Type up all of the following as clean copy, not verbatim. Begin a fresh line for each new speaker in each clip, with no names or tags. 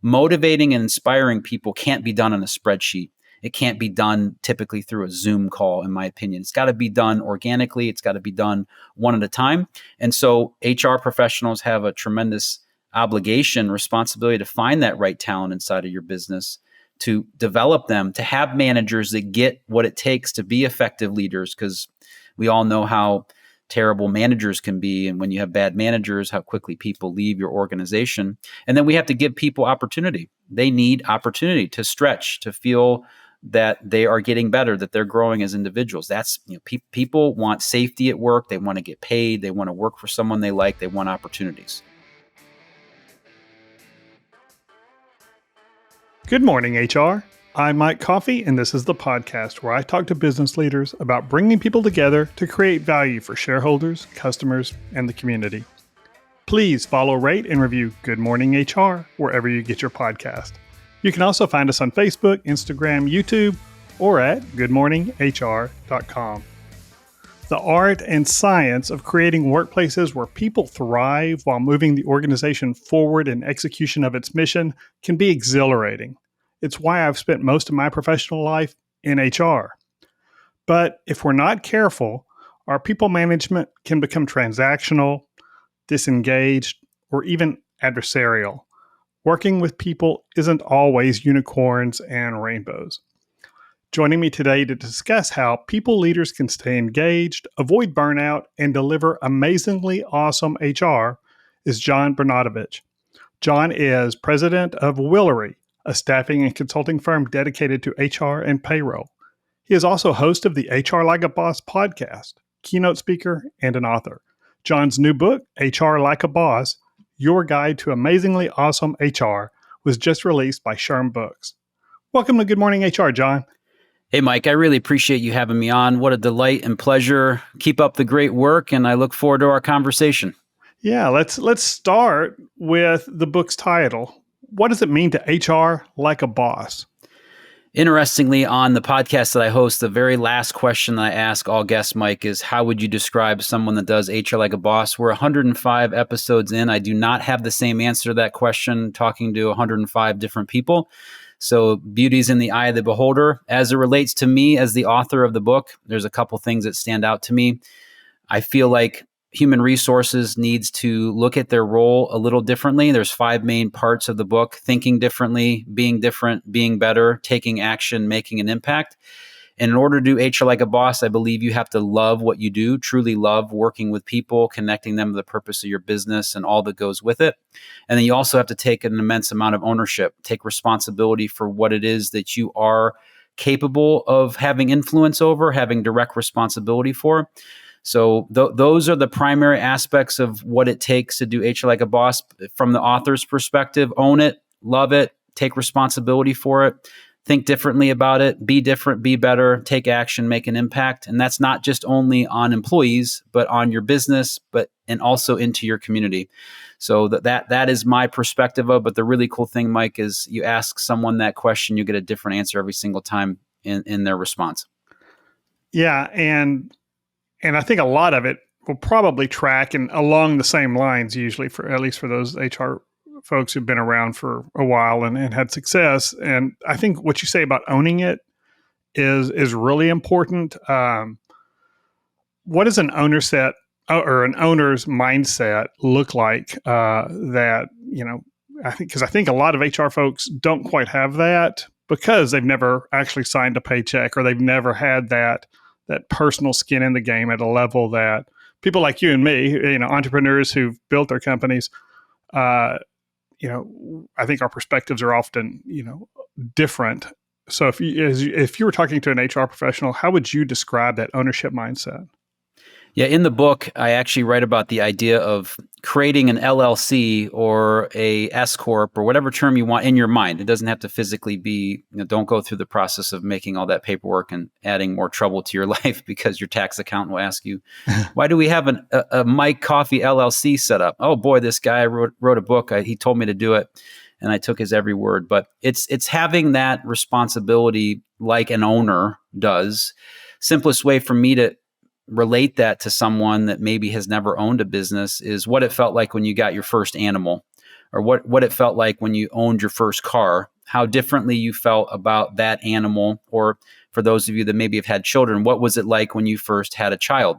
motivating and inspiring people can't be done on a spreadsheet. It can't be done typically through a Zoom call, in my opinion. It's got to be done organically. It's got to be done one at a time. And so HR professionals have a tremendous obligation, responsibility to find that right talent inside of your business, to develop them, to have managers that get what it takes to be effective leaders, because we all know how terrible managers can be. And when you have bad managers, how quickly people leave your organization. And then we have to give people opportunity. They need opportunity to stretch, to feel that they are getting better, that they're growing as individuals. That's, people want safety at work. They want to get paid. They want to work for someone they like. They want opportunities.
Good morning, HR. I'm Mike Coffey, and this is the podcast where I talk to business leaders about bringing people together to create value for shareholders, customers, and the community. Please follow, rate, and review Good Morning HR wherever you get your podcast. You can also find us on Facebook, Instagram, YouTube, or at goodmorninghr.com. The art and science of creating workplaces where people thrive while moving the organization forward in execution of its mission can be exhilarating. It's why I've spent most of my professional life in HR. But if we're not careful, our people management can become transactional, disengaged, or even adversarial. Working with people isn't always unicorns and rainbows. Joining me today to discuss how people leaders can stay engaged, avoid burnout, and deliver amazingly awesome HR is John Bernatovicz. John is president of Willery, a staffing and consulting firm dedicated to HR and payroll. He is also host of the HR Like a Boss podcast, keynote speaker, and an author. John's new book, HR Like a Boss, Your Guide to Amazingly Awesome HR, was just released by Sherm Books. Welcome to Good Morning HR, John.
Hey, Mike, I really appreciate you having me on. What a delight and pleasure. Keep up the great work, and I look forward to our conversation.
Yeah, let's start with the book's title. What does it mean to HR like a boss?
Interestingly, on the podcast that I host, the very last question that I ask all guests, Mike, is how would you describe someone that does HR like a boss? We're 105 episodes in. I do not have the same answer to that question, talking to 105 different people. So beauty's in the eye of the beholder. As it relates to me as the author of the book, there's a couple things that stand out to me. I feel like human resources needs to look at their role a little differently. There's 5 main parts of the book: thinking differently, being different, being better, taking action, making an impact. And in order to do HR like a boss, I believe you have to love what you do, truly love working with people, connecting them to the purpose of your business and all that goes with it. And then you also have to take an immense amount of ownership, take responsibility for what it is that you are capable of having influence over, having direct responsibility for. So those are the primary aspects of what it takes to do HR like a boss from the author's perspective. Own it, love it, take responsibility for it, think differently about it, be different, be better, take action, make an impact. And that's not just only on employees, but on your business, and also into your community. So that is my perspective of it. But the really cool thing, Mike, is you ask someone that question, you get a different answer every single time in their response.
Yeah, and I think a lot of it will probably track and along the same lines, usually, for at least for those HR folks who've been around for a while and had success. And I think what you say about owning it is really important. What does an owner set or an owner's mindset look like? I think a lot of HR folks don't quite have that because they've never actually signed a paycheck, or they've never had that personal skin in the game at a level that people like you and me, entrepreneurs who've built their companies, I think our perspectives are often, different. So if you were talking to an HR professional, how would you describe that ownership mindset?
Yeah, in the book, I actually write about the idea of creating an LLC or a S Corp or whatever term you want in your mind. It doesn't have to physically be, don't go through the process of making all that paperwork and adding more trouble to your life because your tax accountant will ask you, why do we have a Mike Coffey LLC set up? Oh boy, this guy wrote a book. He told me to do it, and I took his every word. But it's having that responsibility like an owner does. Simplest way for me to relate that to someone that maybe has never owned a business is what it felt like when you got your first animal or what it felt like when you owned your first car, how differently you felt about that animal, or for those of you that maybe have had children, what was it like when you first had a child?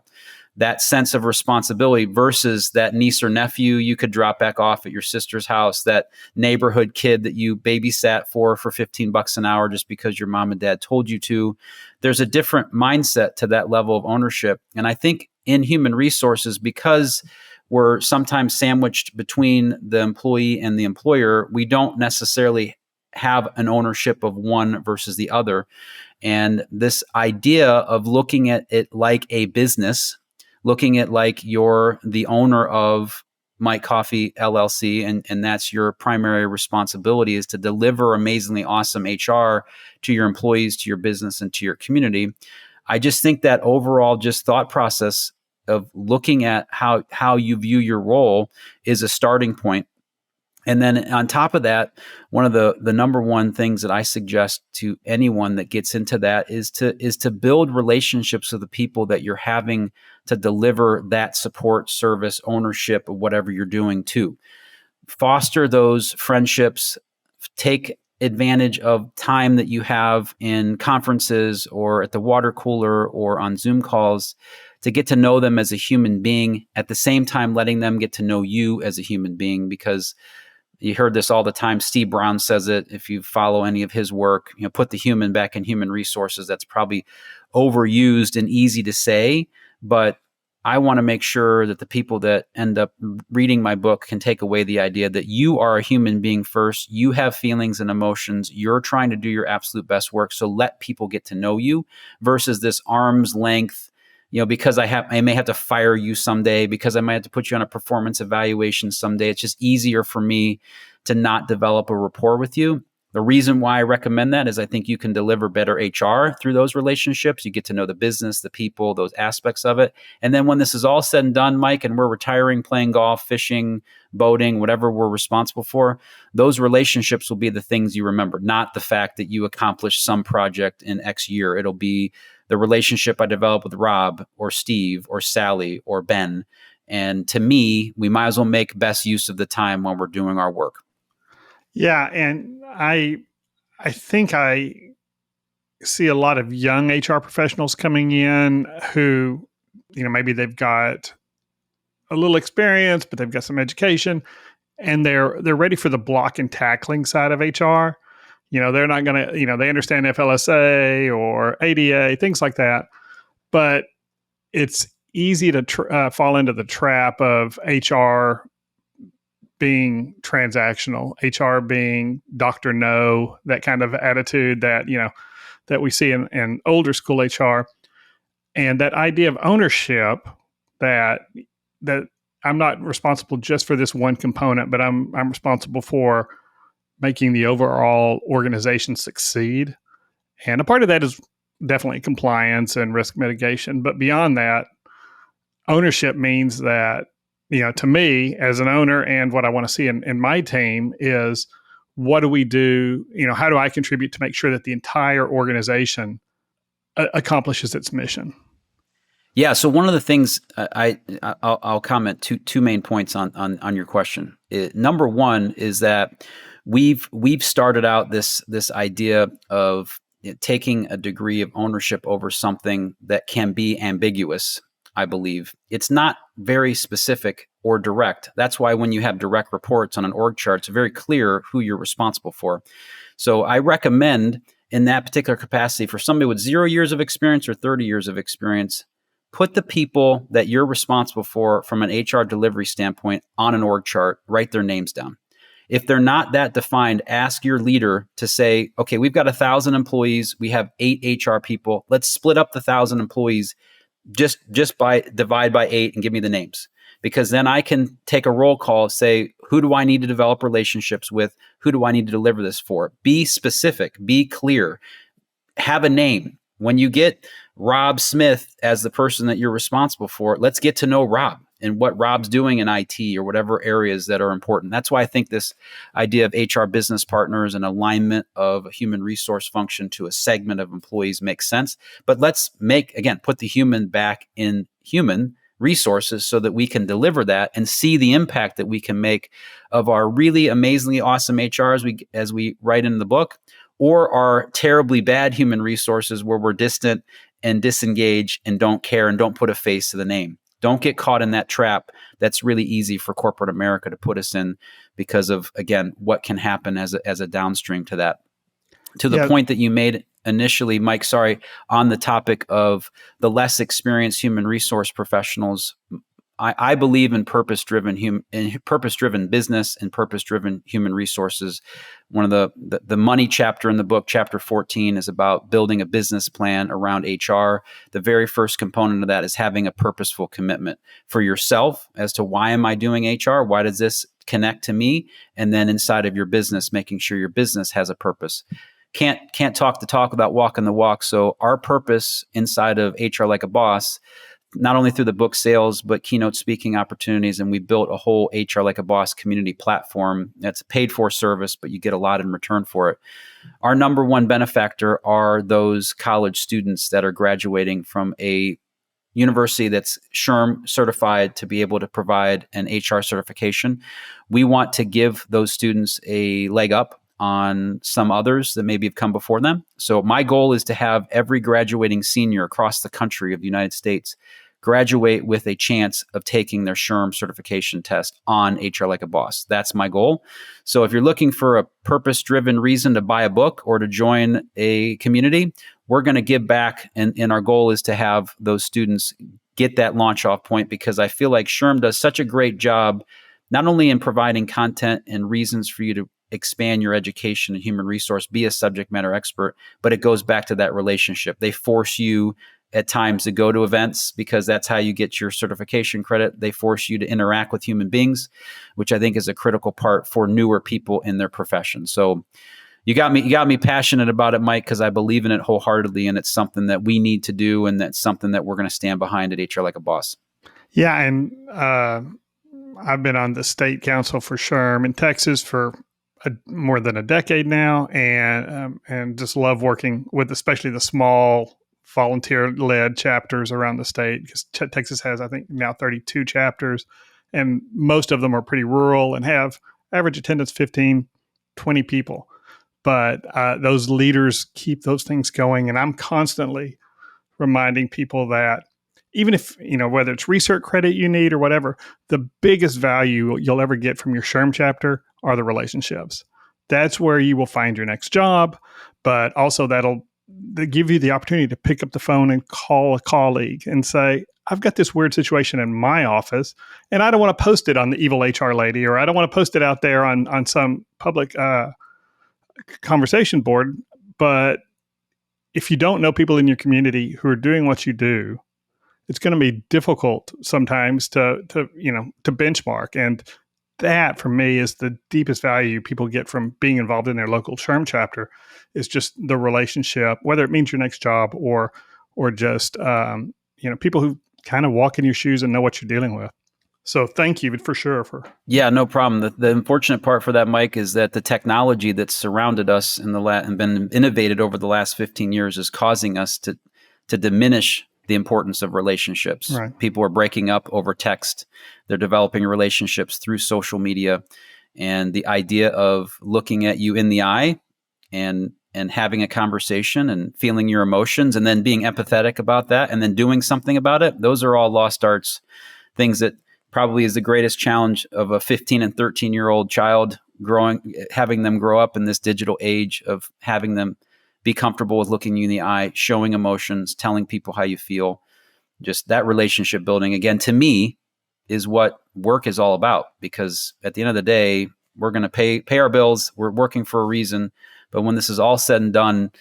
That sense of responsibility versus that niece or nephew you could drop back off at your sister's house, that neighborhood kid that you babysat for $15 an hour just because your mom and dad told you to. There's a different mindset to that level of ownership. And I think in human resources, because we're sometimes sandwiched between the employee and the employer, we don't necessarily have an ownership of one versus the other. And this idea of looking at it like a business, looking at like you're the owner of Mike Coffey LLC, and that's your primary responsibility, is to deliver amazingly awesome HR to your employees, to your business, and to your community. I just think that overall just thought process of looking at how you view your role is a starting point. And then on top of that, one of the number one things that I suggest to anyone that gets into that is to build relationships with the people that you're having to deliver that support, service, ownership of whatever you're doing to. Foster those friendships, take advantage of time that you have in conferences or at the water cooler or on Zoom calls to get to know them as a human being, at the same time letting them get to know you as a human being, because you heard this all the time. Steve Brown says it. If you follow any of his work, put the human back in human resources. That's probably overused and easy to say, but I want to make sure that the people that end up reading my book can take away the idea that you are a human being first. You have feelings and emotions. You're trying to do your absolute best work. So let people get to know you versus this arm's length, because I may have to fire you someday, because I might have to put you on a performance evaluation someday. It's just easier for me to not develop a rapport with you. The reason why I recommend that is I think you can deliver better HR through those relationships. You get to know the business, the people, those aspects of it. And then when this is all said and done, Mike, and we're retiring, playing golf, fishing, boating, whatever we're responsible for, those relationships will be the things you remember, not the fact that you accomplished some project in X year. It'll be the relationship I developed with Rob or Steve or Sally or Ben. And to me, we might as well make best use of the time when we're doing our work.
Yeah, and I think I see a lot of young HR professionals coming in who, maybe they've got a little experience, but they've got some education, and they're ready for the block and tackling side of HR. They're not going to, they understand FLSA or ADA, things like that, but it's easy to fall into the trap of HR being transactional, HR being Dr. No, that kind of attitude that, that we see in older school HR. And that idea of ownership, that I'm not responsible just for this one component, but I'm responsible for making the overall organization succeed. And a part of that is definitely compliance and risk mitigation. But beyond that, ownership means that, to me as an owner, and what I want to see in my team is, what do we do? How do I contribute to make sure that the entire organization accomplishes its mission?
Yeah. So one of the things I'll comment two main points on your question. Number one is that we've started out this idea of taking a degree of ownership over something that can be ambiguous. I believe it's not very specific or direct. That's why when you have direct reports on an org chart, it's very clear who you're responsible for. So I recommend in that particular capacity, for somebody with 0 years of experience or 30 years of experience, put the people that you're responsible for from an HR delivery standpoint on an org chart, write their names down. If they're not that defined, ask your leader to say, okay, we've got 1,000 employees. We have 8 HR people. Let's split up the 1,000 employees just by divide by 8 and give me the names, because then I can take a roll call, say, who do I need to develop relationships with? Who do I need to deliver this for? Be specific, be clear, have a name. When you get Rob Smith as the person that you're responsible for, let's get to know Rob and what Rob's doing in IT or whatever areas that are important. That's why I think this idea of HR business partners and alignment of a human resource function to a segment of employees makes sense. But let's put the human back in human, resources so that we can deliver that and see the impact that we can make of our really amazingly awesome HR as we write in the book, or our terribly bad human resources where we're distant and disengaged and don't care and don't put a face to the name. Don't get caught in that trap that's really easy for corporate America to put us in because of, again, what can happen as a downstream to that. To the point that you made initially, Mike, sorry, on the topic of the less experienced human resource professionals, I believe in purpose-driven business and purpose-driven human resources. One of the money chapter in the book, chapter 14, is about building a business plan around HR. The very first component of that is having a purposeful commitment for yourself as to why am I doing HR? Why does this connect to me? And then inside of your business, making sure your business has a purpose. Can't talk the talk without walking the walk. So our purpose inside of HR Like a Boss, not only through the book sales, but keynote speaking opportunities. And we built a whole HR Like a Boss community platform that's a paid for service, but you get a lot in return for it. Our number one benefactor are those college students that are graduating from a university that's SHRM certified to be able to provide an HR certification. We want to give those students a leg up on some others that maybe have come before them. So my goal is to have every graduating senior across the country of the United States graduate with a chance of taking their SHRM certification test on HR Like a Boss. That's my goal. So if you're looking for a purpose-driven reason to buy a book or to join a community, we're going to give back. And our goal is to have those students get that launch off point, because I feel like SHRM does such a great job, not only in providing content and reasons for you to expand your education and human resource, be a subject matter expert, but it goes back to that relationship. They force you at times to go to events because that's how you get your certification credit. They force you to interact with human beings, which I think is a critical part for newer people in their profession. So you got me passionate about it, Mike, because I believe in it wholeheartedly, and it's something that we need to do, and that's something that we're going to stand behind at HR Like a Boss.
Yeah, and I've been on the state council for SHRM in Texas for more than a decade now, and just love working with especially the small volunteer-led chapters around the state, because Texas has, I think, now 32 chapters, and most of them are pretty rural and have average attendance 15, 20 people. But those leaders keep those things going, and I'm constantly reminding people that even if, whether it's research credit you need or whatever, the biggest value you'll ever get from your SHRM chapter are the relationships. That's where you will find your next job, but also that'll give you the opportunity to pick up the phone and call a colleague and say, I've got this weird situation in my office, and I don't want to post it on the evil HR lady, or I don't want to post it out there on some public conversation board. But if you don't know people in your community who are doing what you do, it's going to be difficult sometimes to benchmark. And that, for me, is the deepest value people get from being involved in their local SHRM chapter, is just the relationship, whether it means your next job or just people who kind of walk in your shoes and know what you're dealing with. So thank you for sure.
Yeah, no problem. The unfortunate part for that, Mike, is that the technology that's surrounded us and been innovated over the last 15 years is causing us to diminish the importance of relationships.
Right.
People are breaking up over text. They're developing relationships through social media. And the idea of looking at you in the eye and having a conversation and feeling your emotions and then being empathetic about that and then doing something about it, those are all lost arts, things that probably is the greatest challenge of a 15 and 13-year-old child having them grow up in this digital age, of having them be comfortable with looking you in the eye, showing emotions, telling people how you feel. Just that relationship building, again, to me, is what work is all about, because at the end of the day, we're going to pay our bills. We're working for a reason. But when this is all said and done,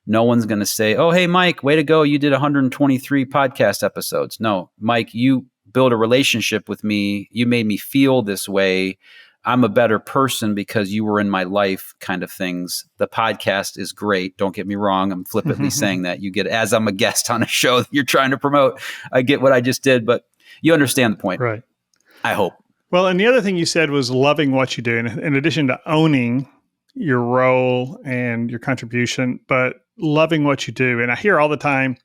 no one's going to say, oh, hey, Mike, way to go. You did 123 podcast episodes. No, Mike, you built a relationship with me. You made me feel this way. I'm a better person because you were in my life, kind of things. The podcast is great. Don't get me wrong. I'm flippantly saying that. You get, as I'm a guest on a show that you're trying to promote, I get what I just did, but you understand the point.
Right.
I hope.
Well, and the other thing you said was loving what you do, in addition to owning your role and your contribution, but loving what you do. And I hear all the time,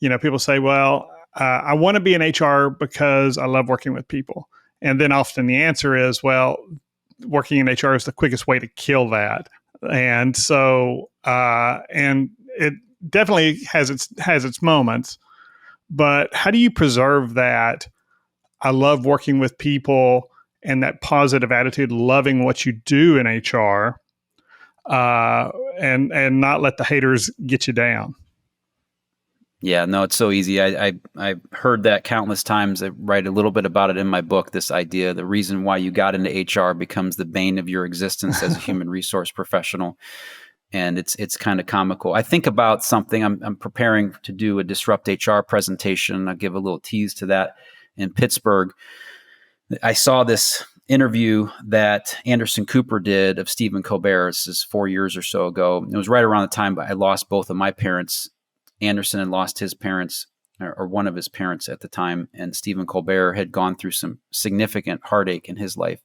people say, well, I want to be in HR because I love working with people. And then often the answer is, well, working in HR is the quickest way to kill that. And so, and it definitely has its moments, but how do you preserve that? I love working with people and that positive attitude, loving what you do in HR, and not let the haters get you down.
Yeah, no, it's so easy. I heard that countless times. I write a little bit about it in my book, this idea, the reason why you got into HR becomes the bane of your existence as a human resource professional. And it's kind of comical. I think about something. I'm preparing to do a Disrupt HR presentation. I'll give a little tease to that in Pittsburgh. I saw this interview that Anderson Cooper did of Stephen Colbert. This is 4 years or so ago. It was right around the time I lost both of my parents. Anderson had lost his parents, or one of his parents at the time, and Stephen Colbert had gone through some significant heartache in his life.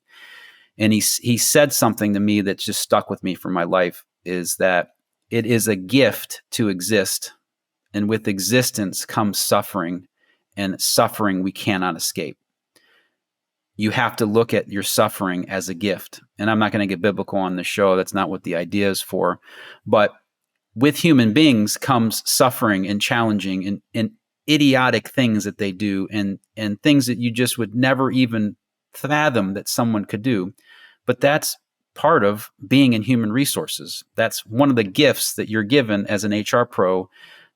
And he said something to me that just stuck with me for my life, is that it is a gift to exist, and with existence comes suffering, and suffering we cannot escape. You have to look at your suffering as a gift. And I'm not going to get biblical on the show. That's not what the idea is for. But with human beings comes suffering and challenging and idiotic things that they do and things that you just would never even fathom that someone could do. But that's part of being in human resources. That's one of the gifts that you're given as an HR pro,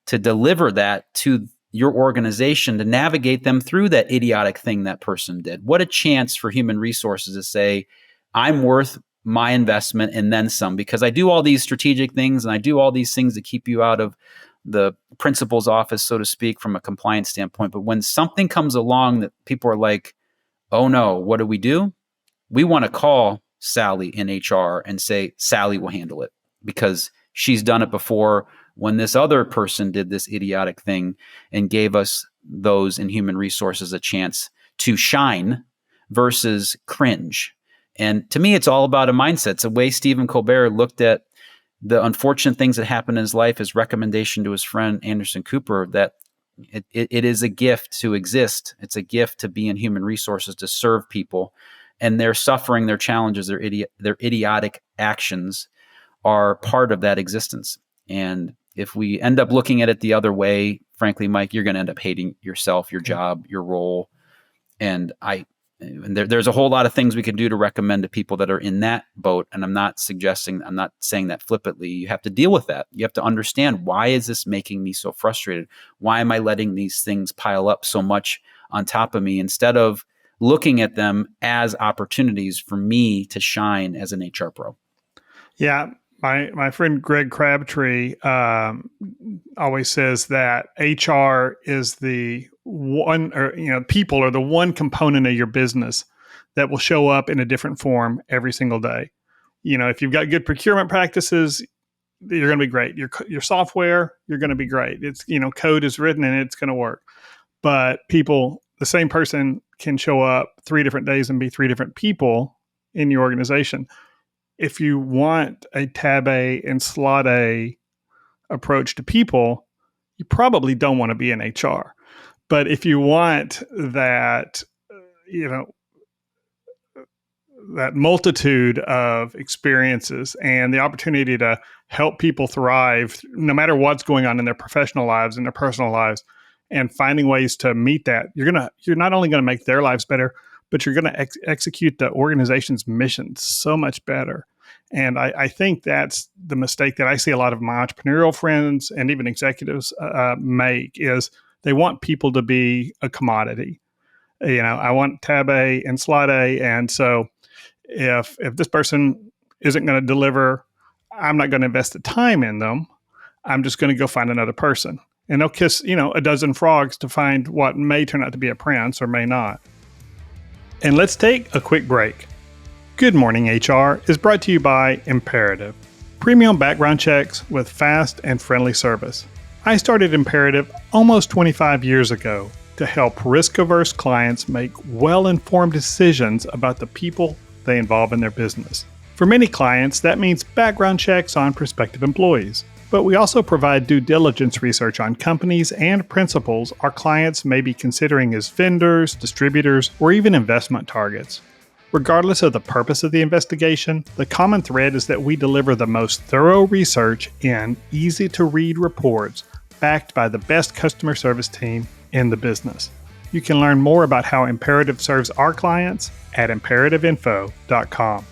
to deliver that to your organization, to navigate them through that idiotic thing that person did. What a chance for human resources to say, I'm worth my investment and then some, because I do all these strategic things and I do all these things to keep you out of the principal's office, so to speak, from a compliance standpoint. But when something comes along that people are like, oh no, what do? We want to call Sally in HR and say, Sally will handle it because she's done it before when this other person did this idiotic thing and gave us those in human resources a chance to shine versus cringe. And to me, it's all about a mindset. It's the way Stephen Colbert looked at the unfortunate things that happened in his life, his recommendation to his friend Anderson Cooper, that it is a gift to exist. It's a gift to be in human resources, to serve people. And their suffering, their challenges, their idiotic actions are part of that existence. And if we end up looking at it the other way, frankly, Mike, you're going to end up hating yourself, your job, your role. And there's a whole lot of things we can do to recommend to people that are in that boat. And I'm not saying that flippantly. You have to deal with that. You have to understand, why is this making me so frustrated? Why am I letting these things pile up so much on top of me, instead of looking at them as opportunities for me to shine as an HR pro? Yeah.
My friend Greg Crabtree always says that HR is the one, or people are the one component of your business that will show up in a different form every single day. If you've got good procurement practices, you're going to be great. Your software, you're going to be great. It's code is written and it's going to work. But people, the same person can show up 3 different days and be 3 different people in your organization. If you want a tab A and slot A approach to people, you probably don't want to be in HR. But if you want that, that multitude of experiences and the opportunity to help people thrive, no matter what's going on in their professional lives and their personal lives, and finding ways to meet that, you're not only going to make their lives better, but you're going to execute the organization's mission so much better. And I think that's the mistake that I see a lot of my entrepreneurial friends and even executives make, is they want people to be a commodity. I want tab A and slot A. And so if this person isn't going to deliver, I'm not going to invest the time in them. I'm just going to go find another person. And they'll kiss, a dozen frogs to find what may turn out to be a prince or may not. And let's take a quick break. Good Morning HR is brought to you by Imperative, premium background checks with fast and friendly service. I started Imperative almost 25 years ago to help risk-averse clients make well-informed decisions about the people they involve in their business. For many clients, that means background checks on prospective employees. but we also provide due diligence research on companies and principals our clients may be considering as vendors, distributors, or even investment targets. Regardless of the purpose of the investigation, the common thread is that we deliver the most thorough research in easy-to-read reports backed by the best customer service team in the business. You can learn more about how Imperative serves our clients at imperativeinfo.com.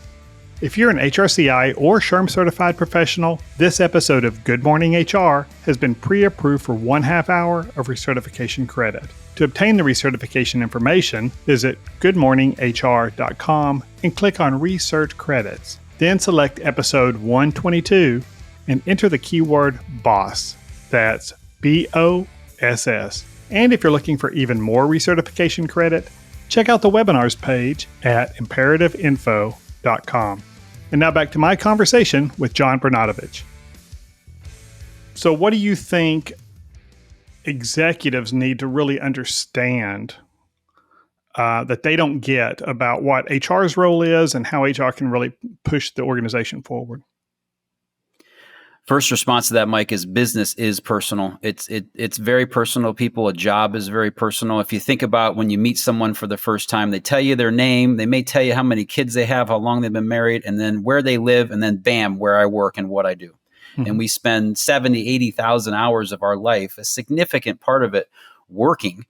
If you're an HRCI or SHRM certified professional, this episode of Good Morning HR has been pre-approved for 1/2 hour of recertification credit. To obtain the recertification information, visit goodmorninghr.com and click on Research Credits. Then select episode 122 and enter the keyword BOSS. That's BOSS. And if you're looking for even more recertification credit, check out the webinars page at imperativeinfo.com. And now back to my conversation with John Bernatovicz. So what do you think executives need to really understand that they don't get about what HR's role is and how HR can really push the organization forward?
First response to that, Mike, is business is personal. It's very personal. People, a job is very personal. If you think about when you meet someone for the first time, they tell you their name, they may tell you how many kids they have, how long they've been married, and then where they live, and then bam, where I work and what I do. Mm-hmm. And we spend 70, 80,000 hours of our life, a significant part of it, working.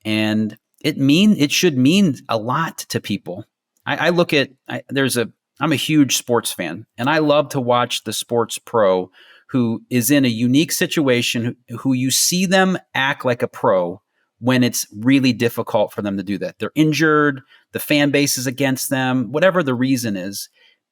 And it should mean a lot to people. I'm a huge sports fan, and I love to watch the sports pro who is in a unique situation, who you see them act like a pro when it's really difficult for them to do that. They're injured, the fan base is against them, whatever the reason is,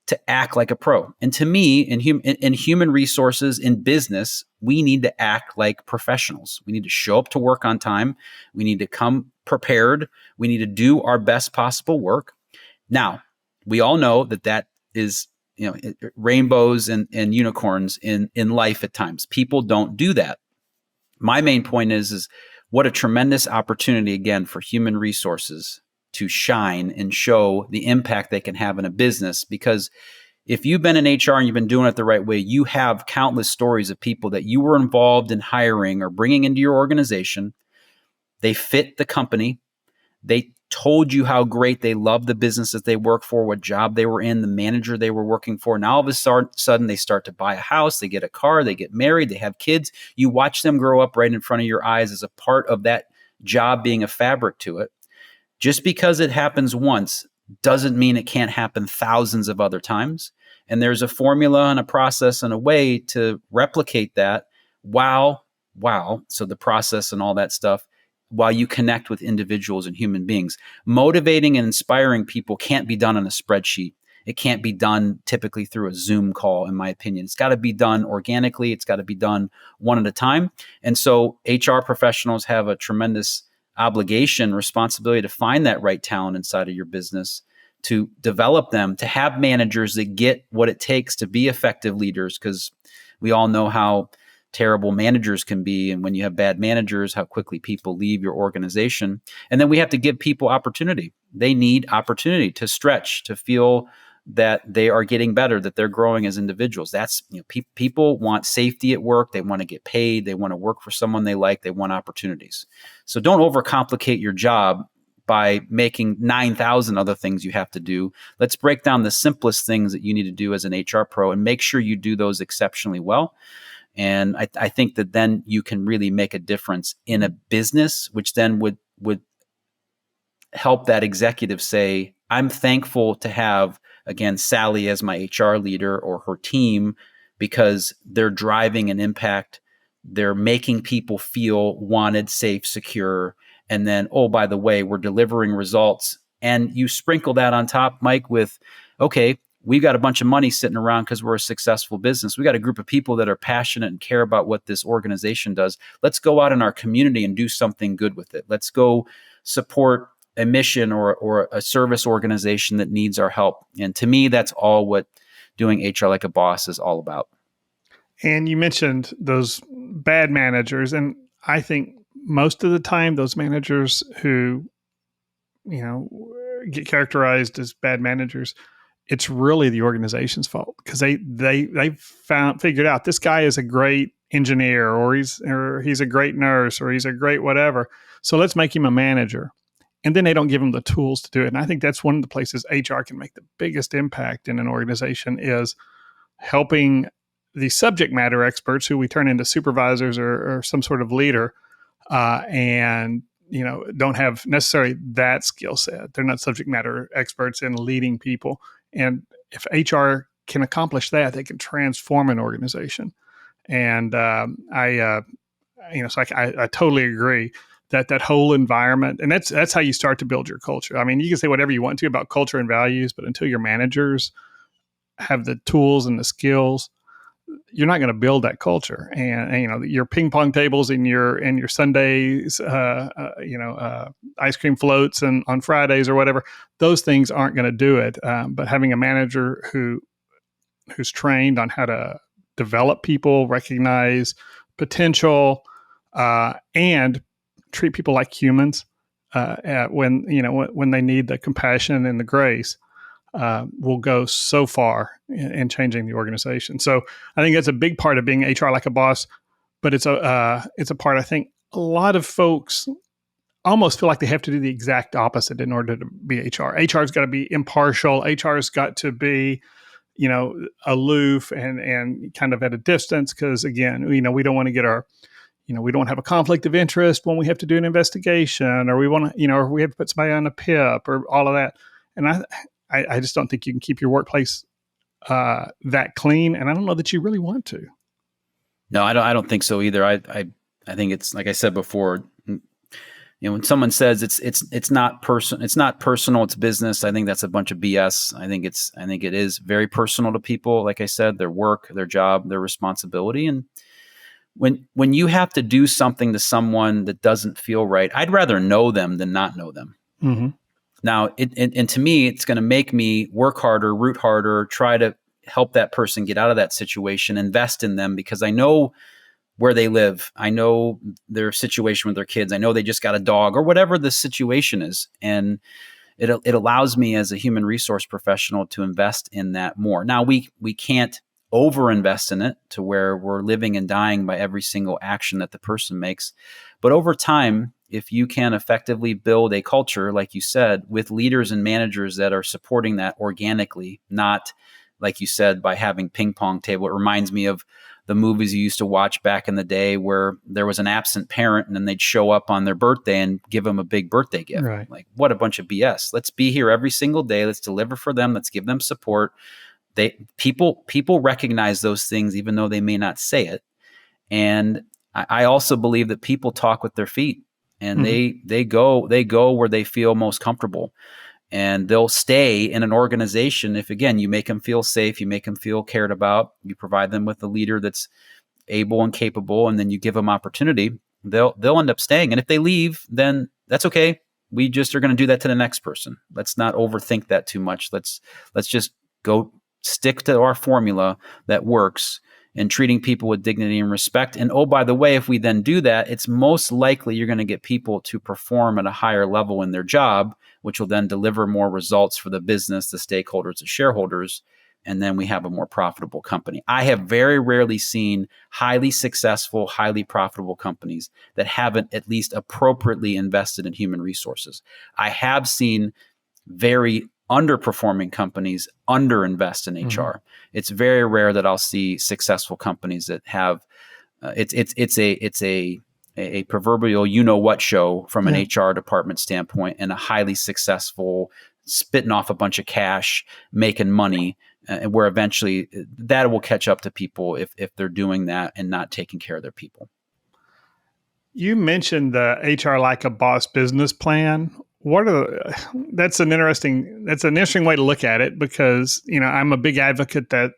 to act like a pro. And to me, in human resources, in business, we need to act like professionals. We need to show up to work on time. We need to come prepared. We need to do our best possible work. Now, we all know that is, rainbows and unicorns in life at times. People don't do that. My main point is what a tremendous opportunity, again, for human resources to shine and show the impact they can have in a business. Because if you've been in HR and you've been doing it the right way, you have countless stories of people that you were involved in hiring or bringing into your organization. They fit the company. They told you how great they love the business that they work for, what job they were in, the manager they were working for. Now, all of a sudden, they start to buy a house, they get a car, they get married, they have kids. You watch them grow up right in front of your eyes as a part of that job being a fabric to it. Just because it happens once doesn't mean it can't happen thousands of other times. And there's a formula and a process and a way to replicate that while so the process and all that stuff, while you connect with individuals and human beings. Motivating and inspiring people can't be done on a spreadsheet. It can't be done typically through a Zoom call, in my opinion. It's got to be done organically. It's got to be done one at a time. And so HR professionals have a tremendous obligation, responsibility to find that right talent inside of your business, to develop them, to have managers that get what it takes to be effective leaders, because we all know how terrible managers can be. And when you have bad managers, how quickly people leave your organization. And then we have to give people opportunity. They need opportunity to stretch, to feel that they are getting better, that they're growing as individuals. That's, people want safety at work. They want to get paid. They want to work for someone they like. They want opportunities. So don't overcomplicate your job by making 9,000 other things you have to do. Let's break down the simplest things that you need to do as an HR pro and make sure you do those exceptionally well. And I think that then you can really make a difference in a business, which then would help that executive say, I'm thankful to have, again, Sally as my HR leader or her team, because they're driving an impact. They're making people feel wanted, safe, secure. And then, oh, by the way, we're delivering results. And you sprinkle that on top, Mike, with, okay, we've got a bunch of money sitting around because we're a successful business. We got a group of people that are passionate and care about what this organization does. Let's go out in our community and do something good with it. Let's go support a mission or a service organization that needs our help. And to me, that's all what doing HR like a boss is all about.
And you mentioned those bad managers. And I think most of the time, those managers who, get characterized as bad managers, it's really the organization's fault because they figured out this guy is a great engineer, or he's a great nurse, or he's a great whatever. So let's make him a manager. And then they don't give them the tools to do it. And I think that's one of the places HR can make the biggest impact in an organization, is helping the subject matter experts who we turn into supervisors or some sort of leader, and don't have necessarily that skill set. They're not subject matter experts in leading people. And if HR can accomplish that, they can transform an organization. And I totally agree that whole environment, and that's how you start to build your culture. I mean, you can say whatever you want to about culture and values, but until your managers have the tools and the skills, you're not going to build that culture. And your ping pong tables and your Sundays, ice cream floats and on Fridays or whatever, those things aren't going to do it. But having a manager who's trained on how to develop people, recognize potential, and treat people like humans when they need the compassion and the grace, will go so far in changing the organization. So I think that's a big part of being HR like a boss, but it's a part I think a lot of folks almost feel like they have to do the exact opposite in order to be HR. HR's got to be impartial. HR's got to be aloof and kind of at a distance, because again, we don't want to get we don't have a conflict of interest when we have to do an investigation, or we want to, or we have to put somebody on a PIP or all of that. And I just don't think you can keep your workplace that clean. And I don't know that you really want to.
No, I don't think so either. I think it's, like I said before, when someone says it's not personal, it's business, I think that's a bunch of BS. I think it is very personal to people. Like I said, their work, their job, their responsibility. And when you have to do something to someone that doesn't feel right, I'd rather know them than not know them.
Mm-hmm.
Now, and to me, it's going to make me work harder, root harder, try to help that person get out of that situation, invest in them, because I know where they live. I know their situation with their kids. I know they just got a dog or whatever the situation is. And it allows me as a human resource professional to invest in that more. Now, we can't overinvest in it to where we're living and dying by every single action that the person makes. But over time, if you can effectively build a culture, like you said, with leaders and managers that are supporting that organically, not, like you said, by having ping pong table. It reminds me of the movies you used to watch back in the day where there was an absent parent and then they'd show up on their birthday and give them a big birthday gift.
Right.
Like, what a bunch of BS. Let's be here every single day. Let's deliver for them. Let's give them support. People recognize those things, even though they may not say it. And I also believe that people talk with their feet, and they go where they feel most comfortable, and they'll stay in an organization if, again, you make them feel safe, you make them feel cared about, you provide them with a leader that's able and capable, and then you give them opportunity. They'll end up staying. And if they leave, then that's okay. We just are going to do that to the next person. Let's not overthink that too much. Let's just go stick to our formula that works, and treating people with dignity and respect. And oh, by the way, if we then do that, it's most likely you're going to get people to perform at a higher level in their job, which will then deliver more results for the business, the stakeholders, the shareholders, and then we have a more profitable company. I have very rarely seen highly successful, highly profitable companies that haven't at least appropriately invested in human resources. I have seen very underperforming companies underinvest in HR. It's very rare that I'll see successful companies that have it's a proverbial what show from an HR department standpoint, and a highly successful spitting off a bunch of cash, making money, where eventually that will catch up to people if they're doing that and not taking care of their people.
You mentioned the HR like a boss business plan. That's an interesting way to look at it, because, I'm a big advocate that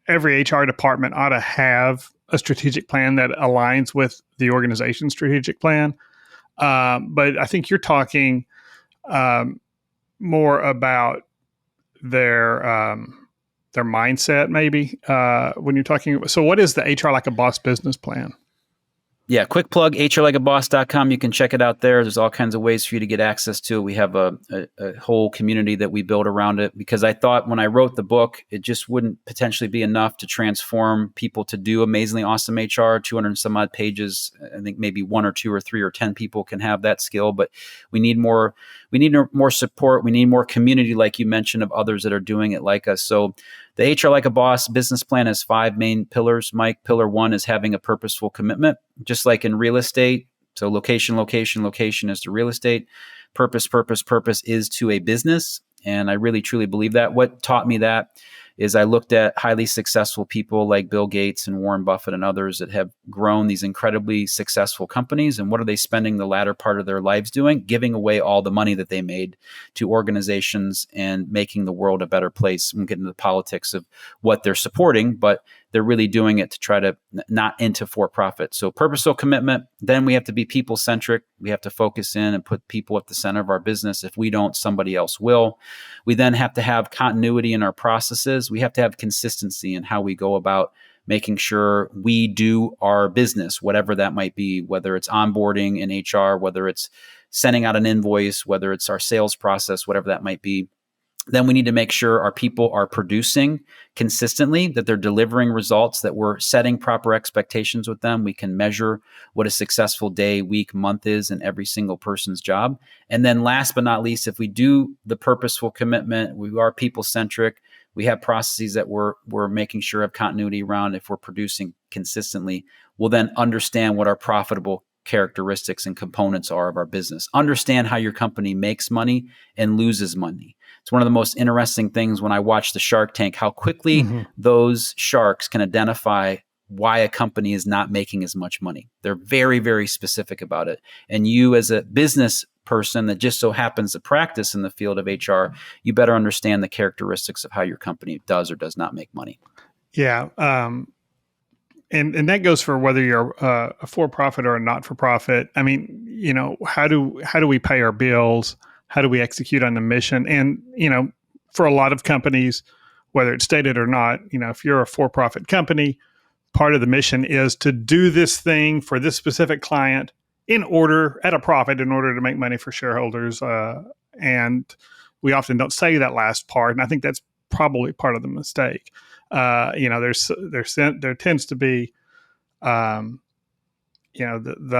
every HR department ought to have a strategic plan that aligns with the organization's strategic plan. But I think you're talking more about their mindset, maybe, when you're talking. So what is the HR like a boss business plan?
Yeah, quick plug, hrlikeaboss.com. You can check it out there. There's all kinds of ways for you to get access to it. We have a whole community that we build around it, because I thought when I wrote the book, it just wouldn't potentially be enough to transform people to do amazingly awesome HR, 200 and some odd pages. I think maybe 1 or 2 or 3 or 10 people can have that skill, but we need more support. We need more community, like you mentioned, of others that are doing it like us. So the HR Like a Boss business plan has 5 main pillars, Mike. Pillar 1 is having a purposeful commitment, just like in real estate. So location, location, location is to real estate. Purpose, purpose, purpose is to a business. And I really, truly believe that. What taught me that is I looked at highly successful people like Bill Gates and Warren Buffett and others that have grown these incredibly successful companies. And what are they spending the latter part of their lives doing? Giving away all the money that they made to organizations and making the world a better place. We'll get into the politics of what they're supporting, but they're really doing it to try to not into for-profit. So purposeful commitment. Then we have to be people-centric. We have to focus in and put people at the center of our business. If we don't, somebody else will. We then have to have continuity in our processes. We have to have consistency in how we go about making sure we do our business, whatever that might be, whether it's onboarding in HR, whether it's sending out an invoice, whether it's our sales process, whatever that might be. Then we need to make sure our people are producing consistently, that they're delivering results, that we're setting proper expectations with them. We can measure what a successful day, week, month is in every single person's job. And then last but not least, if we do the purposeful commitment, we are people-centric, we have processes that we're making sure have continuity around. If we're producing consistently, we'll then understand what our profitable characteristics and components are of our business. Understand how your company makes money and loses money. It's one of the most interesting things when I watch the Shark Tank, how quickly those sharks can identify why a company is not making as much money. They're very, very specific about it. And you as a business person that just so happens to practice in the field of HR, you better understand the characteristics of how your company does or does not make money.
Yeah. And that goes for whether you're a for-profit or a not-for-profit. I mean, how do we pay our bills? How do we execute on the mission? And, for a lot of companies, whether it's stated or not, if you're a for-profit company, part of the mission is to do this thing for this specific client at a profit in order to make money for shareholders. And we often don't say that last part. And I think that's probably part of the mistake. There tends to be, the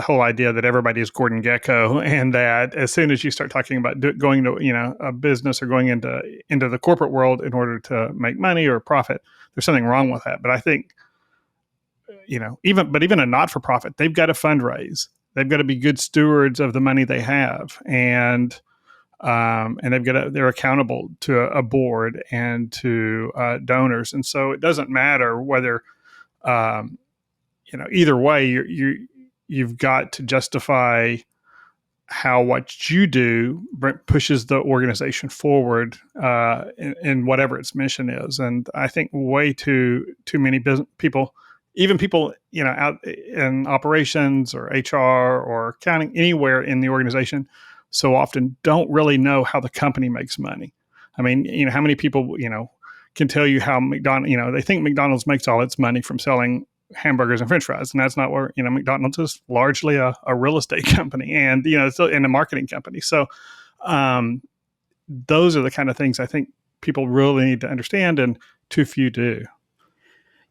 whole idea that everybody is Gordon Gekko, and that as soon as you start talking about going to, a business or going into the corporate world in order to make money or profit, there's something wrong with that. But I think, even a not-for-profit, they've got to fundraise. They've got to be good stewards of the money they have, and they're accountable to a board and to donors. And so it doesn't matter whether, either way, you've got to justify how what you do pushes the organization forward in whatever its mission is. And I think way too many people, even people, out in operations or HR or accounting, anywhere in the organization, so often don't really know how the company makes money. I mean, how many people, can tell you how McDonald's, they think McDonald's makes all its money from selling hamburgers and French fries. And that's not where, McDonald's is largely a real estate company and, and a marketing company. So those are the kind of things I think people really need to understand, and too few do.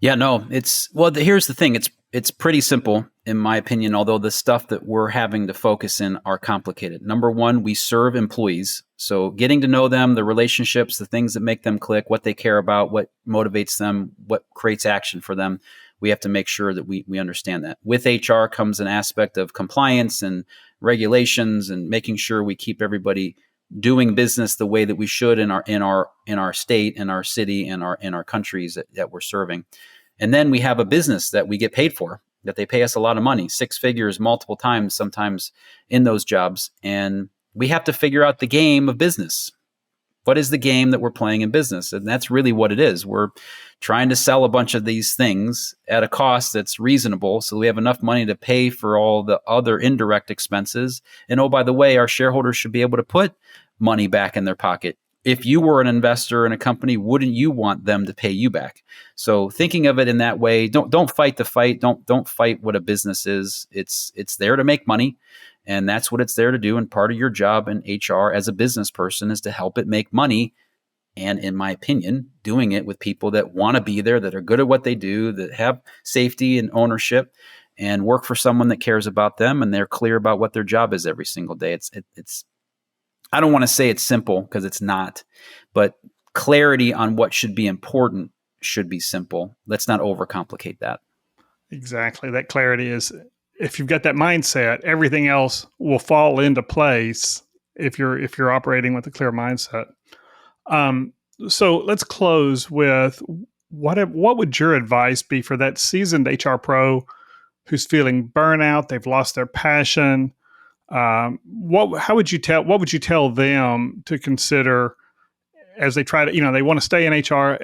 Yeah, no, here's the thing. It's pretty simple, in my opinion, although the stuff that we're having to focus in are complicated. Number one, we serve employees. So getting to know them, the relationships, the things that make them click, what they care about, what motivates them, what creates action for them. We have to make sure that we understand that. With HR comes an aspect of compliance and regulations and making sure we keep everybody doing business the way that we should in our state, in our city, in our countries that we're serving. And then we have a business that we get paid for, that they pay us a lot of money, 6 figures, multiple times, sometimes in those jobs. And we have to figure out the game of business. What is the game that we're playing in business? And that's really what it is. We're trying to sell a bunch of these things at a cost that's reasonable, so we have enough money to pay for all the other indirect expenses. And oh, by the way, our shareholders should be able to put money back in their pocket if you were an investor in a company, wouldn't you want them to pay you back? So thinking of it in that way, don't fight the fight. Don't fight what a business is. It's there to make money, and that's what it's there to do. And part of your job in HR as a business person is to help it make money. And in my opinion, doing it with people that want to be there, that are good at what they do, that have safety and ownership, and work for someone that cares about them and they're clear about what their job is every single day. It's I don't want to say it's simple, because it's not, but clarity on what should be important should be simple. Let's not overcomplicate that.
Exactly. That clarity is, if you've got that mindset, everything else will fall into place if you're operating with a clear mindset. So let's close with what would your advice be for that seasoned HR pro who's feeling burnout? They've lost their passion. What would you tell them to consider as they try to, they want to stay in HR,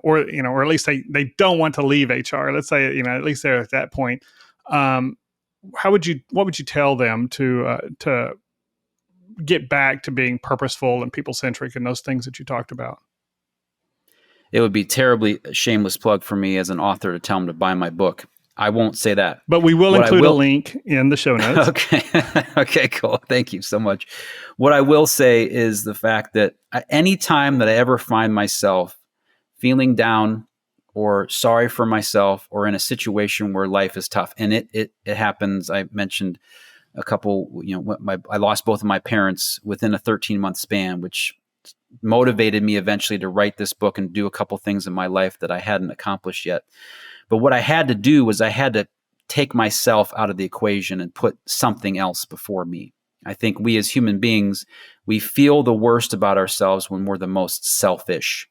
or at least they don't want to leave HR. Let's say, at least they're at that point. What would you tell them to get back to being purposeful and people-centric and those things that you talked about?
It would be terribly shameless plug for me as an author to tell them to buy my book. I won't say that.
But we will include a link in the show notes.
Okay. Okay, cool. Thank you so much. What I will say is the fact that any time that I ever find myself feeling down or sorry for myself or in a situation where life is tough, and it happens. I mentioned a couple, I lost both of my parents within a 13-month span, which motivated me eventually to write this book and do a couple things in my life that I hadn't accomplished yet. But what I had to do was I had to take myself out of the equation and put something else before me. I think we as human beings, we feel the worst about ourselves when we're the most selfish.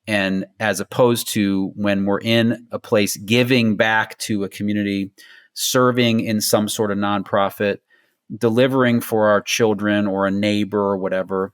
And as opposed to when we're in a place giving back to a community, serving in some sort of nonprofit, delivering for our children or a neighbor or whatever,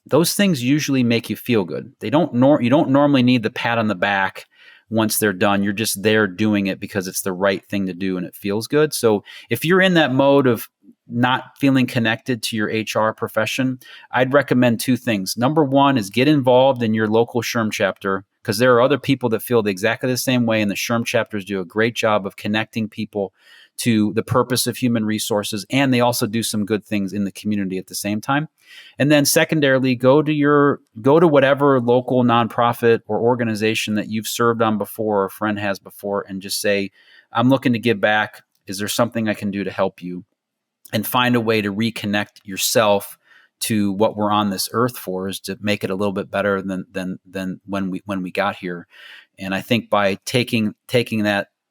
those things usually make you feel good. You don't normally need the pat on the back once they're done. You're just there doing it because it's the right thing to do and it feels good. So if you're in that mode of not feeling connected to your HR profession, I'd recommend two things. Number one is get involved in your local SHRM chapter, because there are other people that feel exactly the same way, and the SHRM chapters do a great job of connecting people to the purpose of human resources, and they also do some good things in the community at the same time. And then secondarily, go to whatever local nonprofit or organization that you've served on before or a friend has before, and just say, I'm looking to give back. Is there something I can do to help you? And find a way to reconnect yourself to what we're on this earth for, is to make it a little bit better than when we got here. And I think by taking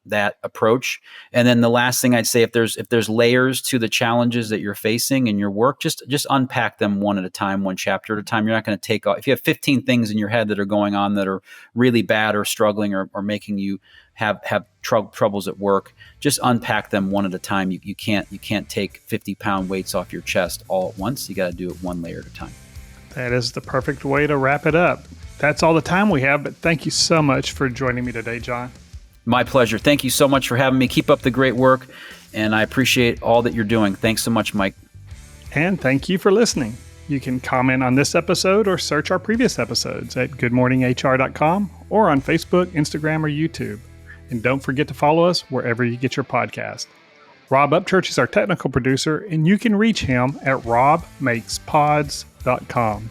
that approach. And then the last thing I'd say, if there's layers to the challenges that you're facing in your work, just unpack them one at a time, one chapter at a time. You're not going to take off. If you have 15 things in your head that are going on that are really bad or struggling or making you have troubles at work, just unpack them one at a time. You can't take 50-pound weights off your chest all at once. You got to do it one layer at a time. That
is the perfect way to wrap it up. That's all the time we have, but thank you so much for joining me today, John.
My pleasure. Thank you so much for having me. Keep up the great work, and I appreciate all that you're doing. Thanks so much, Mike.
And thank you for listening. You can comment on this episode or search our previous episodes at goodmorninghr.com or on Facebook, Instagram, or YouTube. And don't forget to follow us wherever you get your podcast. Rob Upchurch is our technical producer, and you can reach him at robmakespods.com.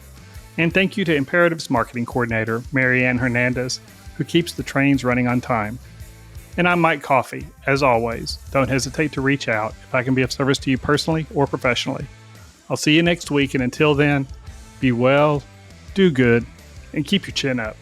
And thank you to Imperative's marketing coordinator, Marianne Hernandez, who keeps the trains running on time. And I'm Mike Coffey. As always, don't hesitate to reach out if I can be of service to you personally or professionally. I'll see you next week, and until then, be well, do good, and keep your chin up.